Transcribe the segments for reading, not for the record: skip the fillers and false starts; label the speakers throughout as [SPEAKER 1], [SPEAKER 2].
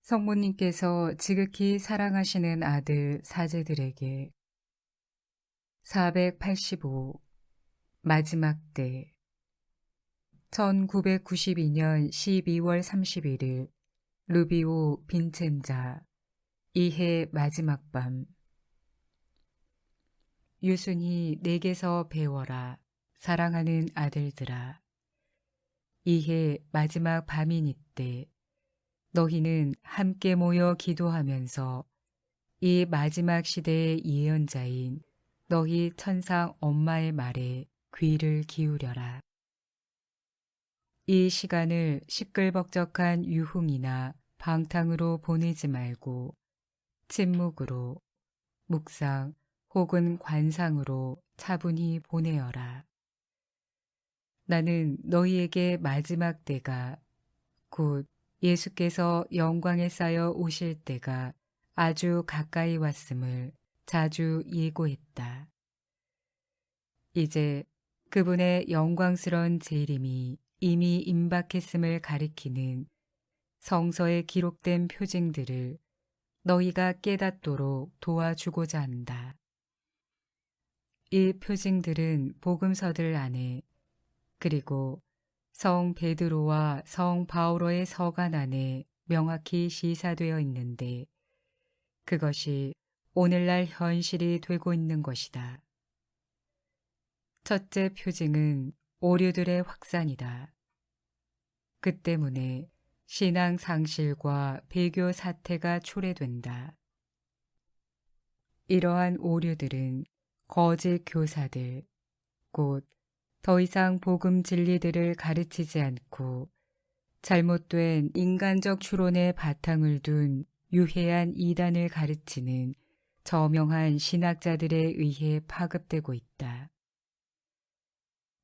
[SPEAKER 1] 성모님께서 지극히 사랑하시는 아들 사제들에게 485 마지막 때 1992년 12월 31일 루비오 빈첸자 이해 마지막 밤 유순히 내게서 배워라 사랑하는 아들들아 이해 마지막 밤인 이때 너희는 함께 모여 기도하면서 이 마지막 시대의 예언자인 너희 천상 엄마의 말에 귀를 기울여라. 이 시간을 시끌벅적한 유흥이나 방탕으로 보내지 말고 침묵으로, 묵상 혹은 관상으로 차분히 보내어라. 나는 너희에게 마지막 때가 곧 예수께서 영광에 쌓여 오실 때가 아주 가까이 왔음을 자주 예고했다. 이제 그분의 영광스러운 재림이 이미 임박했음을 가리키는 성서에 기록된 표징들을 너희가 깨닫도록 도와주고자 한다. 이 표징들은 복음서들 안에 그리고 성 베드로와 성 바오로의 서간 안에 명확히 시사되어 있는데 그것이 오늘날 현실이 되고 있는 것이다. 첫째 표징은 오류들의 확산이다. 그 때문에 신앙 상실과 배교 사태가 초래된다. 이러한 오류들은 거짓 교사들, 곧 더 이상 복음 진리들을 가르치지 않고 잘못된 인간적 추론에 바탕을 둔 유해한 이단을 가르치는 저명한 신학자들에 의해 파급되고 있다.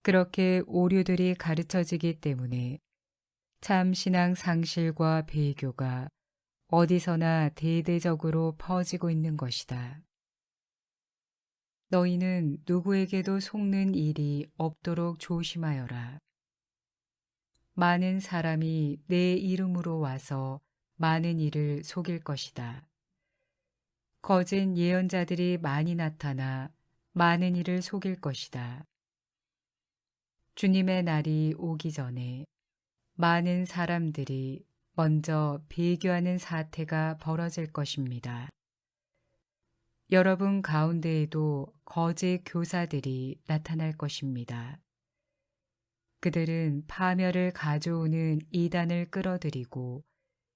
[SPEAKER 1] 그렇게 오류들이 가르쳐지기 때문에 참 신앙 상실과 배교가 어디서나 대대적으로 퍼지고 있는 것이다. 너희는 누구에게도 속는 일이 없도록 조심하여라. 많은 사람이 내 이름으로 와서 많은 일을 속일 것이다. 거짓 예언자들이 많이 나타나 많은 일을 속일 것이다. 주님의 날이 오기 전에 많은 사람들이 먼저 배교하는 사태가 벌어질 것입니다. 여러분 가운데에도 거짓 교사들이 나타날 것입니다. 그들은 파멸을 가져오는 이단을 끌어들이고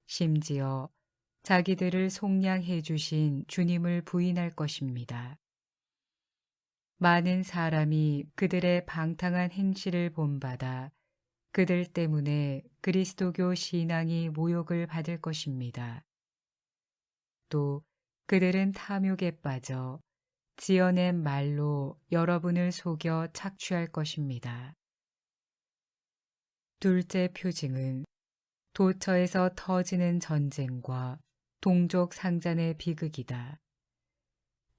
[SPEAKER 1] 심지어 자기들을 속량해 주신 주님을 부인할 것입니다. 많은 사람이 그들의 방탕한 행실을 본받아 그들 때문에 그리스도교 신앙이 모욕을 받을 것입니다. 또 그들은 탐욕에 빠져 지어낸 말로 여러분을 속여 착취할 것입니다. 둘째 표징은 도처에서 터지는 전쟁과 동족 상잔의 비극이다.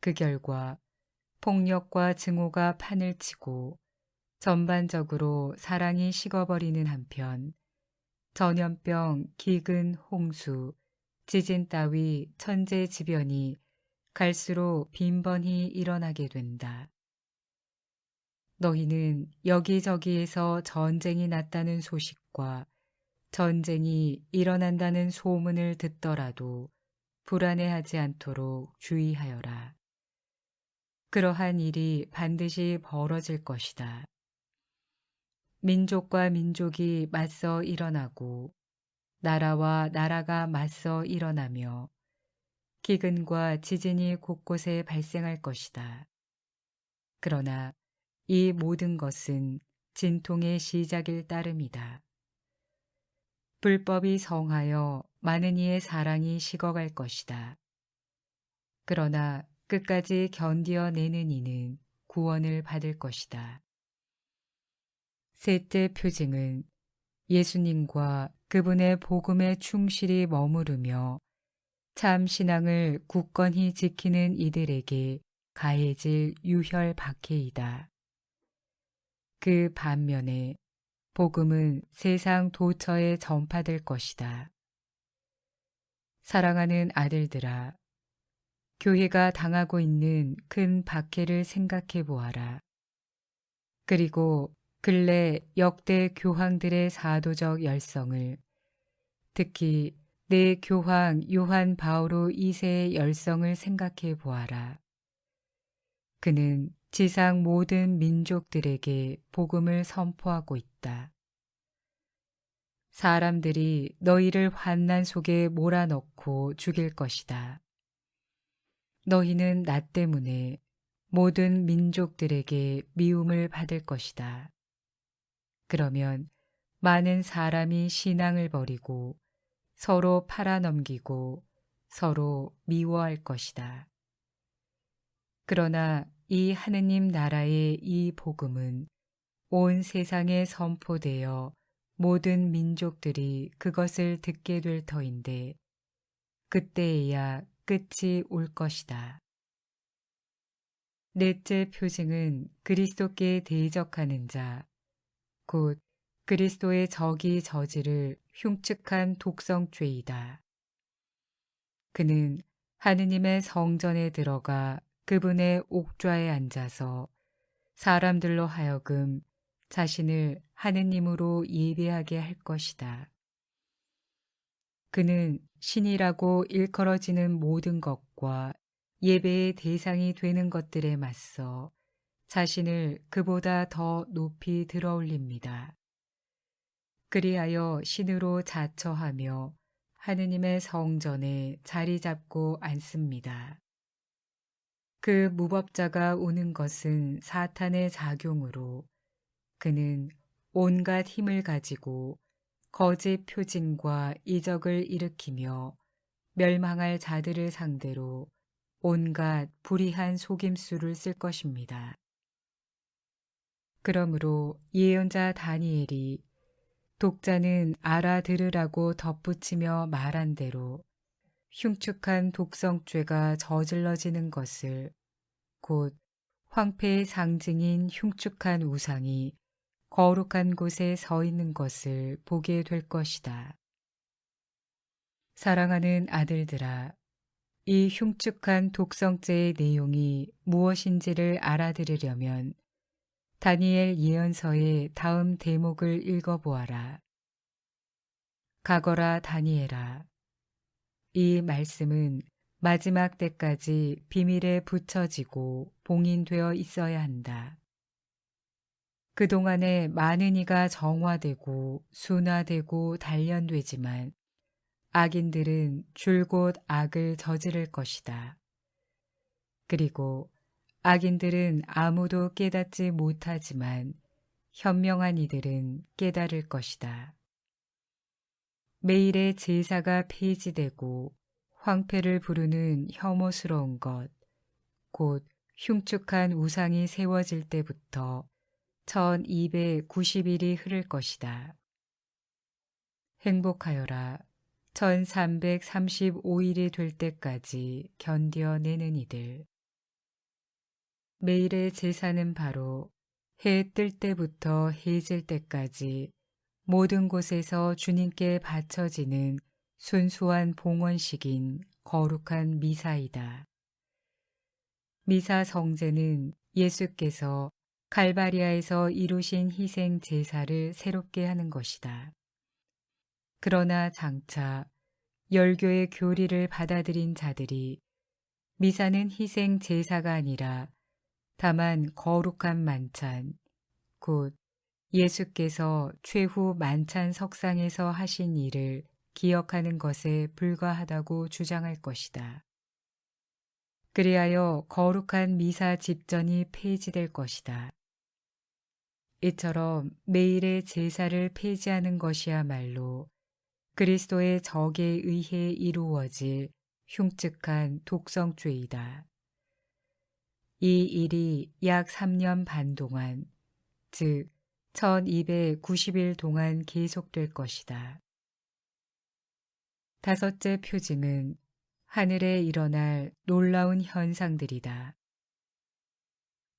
[SPEAKER 1] 그 결과 폭력과 증오가 판을 치고 전반적으로 사랑이 식어버리는 한편 전염병, 기근, 홍수, 지진 따위 천재지변이 갈수록 빈번히 일어나게 된다. 너희는 여기저기에서 전쟁이 났다는 소식과 전쟁이 일어난다는 소문을 듣더라도 불안해하지 않도록 주의하여라. 그러한 일이 반드시 벌어질 것이다. 민족과 민족이 맞서 일어나고 나라와 나라가 맞서 일어나며 기근과 지진이 곳곳에 발생할 것이다. 그러나 이 모든 것은 진통의 시작일 따름이다. 불법이 성하여 많은 이의 사랑이 식어갈 것이다. 그러나 끝까지 견디어내는 이는 구원을 받을 것이다. 셋째 표징은 예수님과 그분의 복음에 충실히 머무르며 참 신앙을 굳건히 지키는 이들에게 가해질 유혈 박해이다. 그 반면에 복음은 세상 도처에 전파될 것이다. 사랑하는 아들들아, 교회가 당하고 있는 큰 박해를 생각해 보아라. 그리고 근래 역대 교황들의 사도적 열성을, 특히 내 교황 요한 바오로 2세의 열성을 생각해 보아라. 그는 지상 모든 민족들에게 복음을 선포하고 있다. 사람들이 너희를 환난 속에 몰아넣고 죽일 것이다. 너희는 나 때문에 모든 민족들에게 미움을 받을 것이다. 그러면 많은 사람이 신앙을 버리고 서로 팔아넘기고 서로 미워할 것이다. 그러나 이 하느님 나라의 이 복음은 온 세상에 선포되어 모든 민족들이 그것을 듣게 될 터인데 그때에야 끝이 올 것이다. 넷째 표징은 그리스도께 대적하는 자, 곧 그리스도의 적이 저지를 흉측한 독성죄이다. 그는 하느님의 성전에 들어가 그분의 옥좌에 앉아서 사람들로 하여금 자신을 하느님으로 예배하게 할 것이다. 그는 신이라고 일컬어지는 모든 것과 예배의 대상이 되는 것들에 맞서 자신을 그보다 더 높이 들어올립니다. 그리하여 신으로 자처하며 하느님의 성전에 자리 잡고 앉습니다. 그 무법자가 오는 것은 사탄의 작용으로 그는 온갖 힘을 가지고 거짓 표징과 이적을 일으키며 멸망할 자들을 상대로 온갖 불의한 속임수를 쓸 것입니다. 그러므로 예언자 다니엘이 독자는 알아들으라고 덧붙이며 말한 대로 흉측한 독성죄가 저질러지는 것을, 곧 황폐의 상징인 흉측한 우상이 거룩한 곳에 서 있는 것을 보게 될 것이다. 사랑하는 아들들아, 이 흉측한 독성죄의 내용이 무엇인지를 알아들으려면 다니엘 예언서의 다음 대목을 읽어보아라. 가거라 다니엘아. 이 말씀은 마지막 때까지 비밀에 붙여지고 봉인되어 있어야 한다. 그동안에 많은 이가 정화되고 순화되고 단련되지만 악인들은 줄곧 악을 저지를 것이다. 그리고 악인들은 아무도 깨닫지 못하지만 현명한 이들은 깨달을 것이다. 매일의 제사가 폐지되고 황폐를 부르는 혐오스러운 것, 곧 흉측한 우상이 세워질 때부터 1290일이 흐를 것이다. 행복하여라. 1335일이 될 때까지 견뎌내는 이들. 매일의 제사는 바로 해 뜰 때부터 해 질 때까지 모든 곳에서 주님께 바쳐지는 순수한 봉헌식인 거룩한 미사이다. 미사 성제는 예수께서 갈바리아에서 이루신 희생 제사를 새롭게 하는 것이다. 그러나 장차 열교의 교리를 받아들인 자들이 미사는 희생 제사가 아니라 다만 거룩한 만찬, 곧 예수께서 최후 만찬 석상에서 하신 일을 기억하는 것에 불과하다고 주장할 것이다. 그리하여 거룩한 미사 집전이 폐지될 것이다. 이처럼 매일의 제사를 폐지하는 것이야말로 그리스도의 적에 의해 이루어질 흉측한 독성죄이다. 이 일이 약 3년 반 동안, 즉 1290일 동안 계속될 것이다. 다섯째 표징은 하늘에 일어날 놀라운 현상들이다.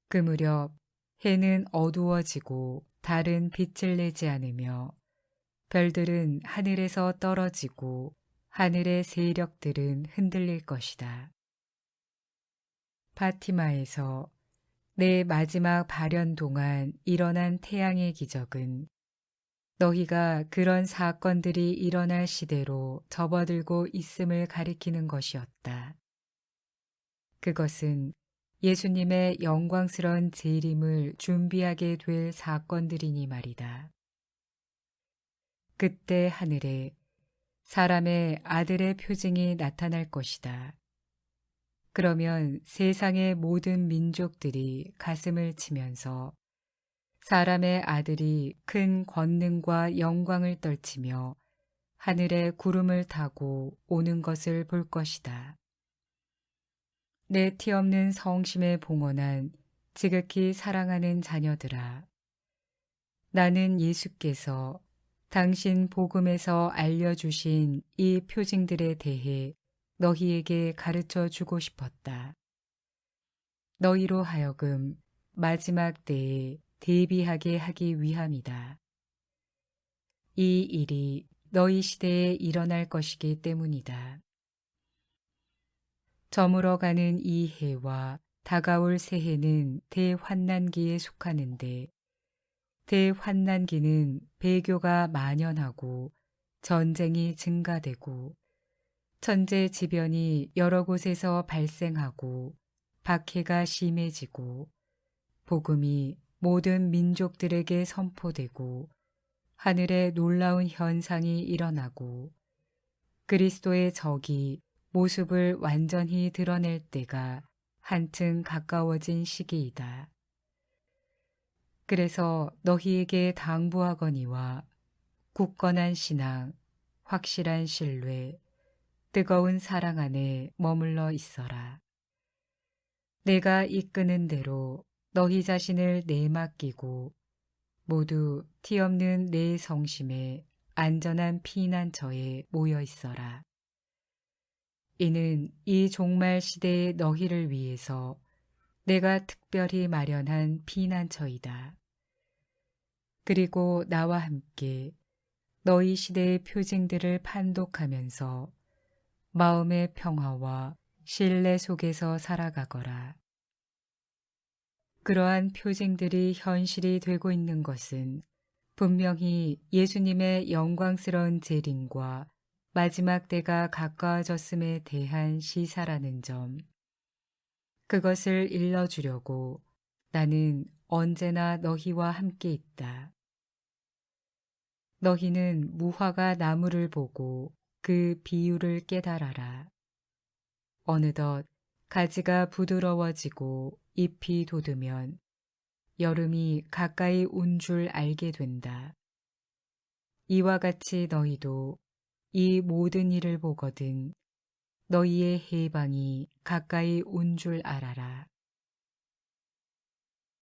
[SPEAKER 1] 그 무렵 해는 어두워지고 달은 빛을 내지 않으며 별들은 하늘에서 떨어지고 하늘의 세력들은 흔들릴 것이다. 파티마에서 내 마지막 발현 동안 일어난 태양의 기적은 너희가 그런 사건들이 일어날 시대로 접어들고 있음을 가리키는 것이었다. 그것은 예수님의 영광스러운 재림을 준비하게 될 사건들이니 말이다. 그때 하늘에 사람의 아들의 표징이 나타날 것이다. 그러면 세상의 모든 민족들이 가슴을 치면서 사람의 아들이 큰 권능과 영광을 떨치며 하늘의 구름을 타고 오는 것을 볼 것이다. 내 티 없는 성심에 봉헌한 지극히 사랑하는 자녀들아, 나는 예수께서 당신 복음에서 알려주신 이 표징들에 대해 너희에게 가르쳐 주고 싶었다. 너희로 하여금 마지막 때에 대비하게 하기 위함이다. 이 일이 너희 시대에 일어날 것이기 때문이다. 저물어가는 이 해와 다가올 새해는 대환난기에 속하는데 대환난기는 배교가 만연하고 전쟁이 증가되고 천재지변이 여러 곳에서 발생하고 박해가 심해지고 복음이 모든 민족들에게 선포되고 하늘에 놀라운 현상이 일어나고 그리스도의 적이 모습을 완전히 드러낼 때가 한층 가까워진 시기이다. 그래서 너희에게 당부하거니와 굳건한 신앙, 확실한 신뢰, 뜨거운 사랑 안에 머물러 있어라. 내가 이끄는 대로 너희 자신을 내맡기고 모두 티 없는 내 성심에 안전한 피난처에 모여 있어라. 이는 이 종말 시대의 너희를 위해서 내가 특별히 마련한 피난처이다. 그리고 나와 함께 너희 시대의 표징들을 판독하면서 마음의 평화와 신뢰 속에서 살아가거라. 그러한 표징들이 현실이 되고 있는 것은 분명히 예수님의 영광스러운 재림과 마지막 때가 가까워졌음에 대한 시사라는 점. 그것을 일러주려고 나는 언제나 너희와 함께 있다. 너희는 무화과 나무를 보고 그 비유를 깨달아라. 어느덧 가지가 부드러워지고 잎이 돋으면 여름이 가까이 온 줄 알게 된다. 이와 같이 너희도 이 모든 일을 보거든 너희의 해방이 가까이 온 줄 알아라.